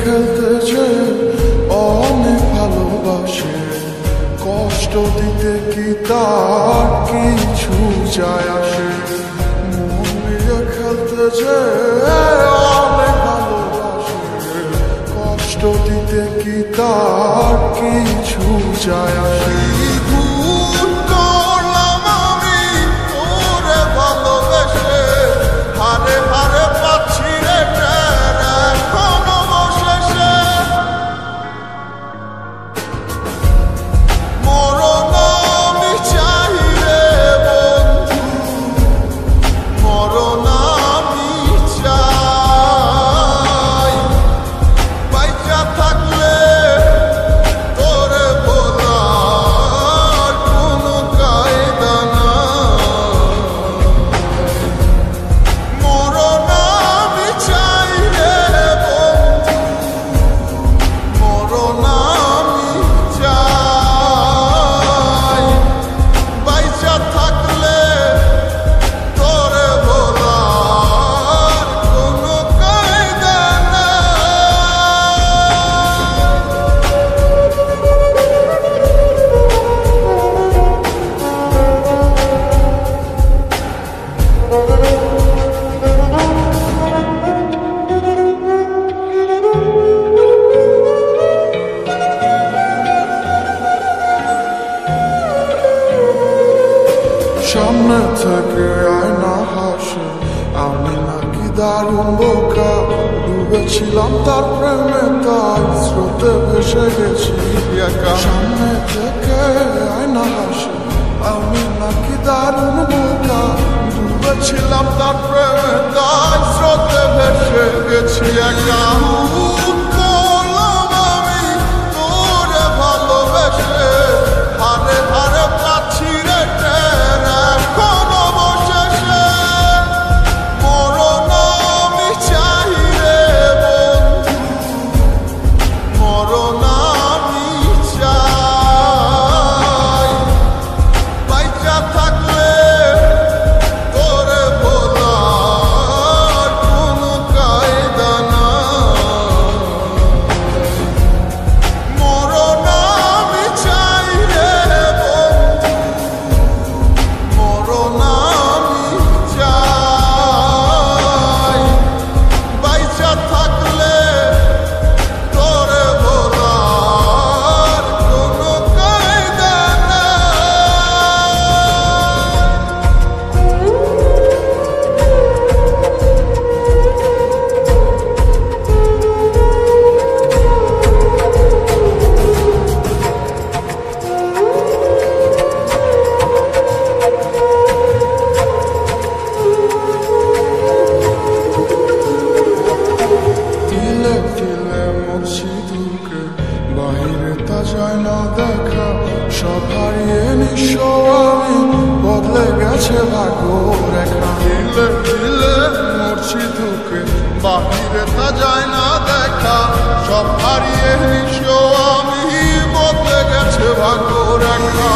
খেলতে যে অনেক ভালোবাসে, কষ্ট দিতে কি তার কিছু যায় আসে। মন নিয়ে খেলতে যে অনেক ভালোবাসে, কষ্ট দিতে কি তার কিছু যায় আসে। ভুল করলাম আমি তোরে ভালোবেসে, হারে হারে পাচ্ছি রে এখনো অবশেষে। মরণ আমি চাই রে বন্ধু, মরণ আমি চাই। বাইচা থাকলে তোরে বলার কোনো কায়দা নাই। মরণ আমি চাই রে বন্ধু, মরণ আমি চাই। বাইচা থাকলে তোরে বলার কোনো কায়দা সামনে থেকে আয়না হাসে, আমি নাকি দারুণ বোকা। ডুবেছিলাম তার প্রেমে, তাই স্রোতে ভেসে গেছি একা। সামনে থেকে আয়না হাসে, আমি নাকি দারুণ বোকা। ডুবেছিলাম তার প্রেমে, তাই স্রোতে ভেসে গেছি একা। করলাম আমি তোরে ভালোবেসে, হারে হারে পাচ্ছি রে এখন অবশেষে। মরণ আমি চাই রে বন্ধু, মরণ আমি চাই। বাইচা থাকলে তোরে বলার কোনো কায়দা নাই। মরণ আমি চাই রে বন্ধু, মরণ আমি চাই। বাইচা থাকলে তোরে বলার কোনো কায়দা তিলে তিলে মরছি ঢুকে, বাহিরে তা যায় না দেখা। সব হারিয়ে নিঃস্ব আমি, বদলে গেছে ভাগ্য রেখা। তিলে তিলে মরছি ঢুকে, বাহিরে তা যায় না দেখা। সব হারিয়ে নিঃস্ব আমি, বদলে গেছে ভাগ্য রেখা।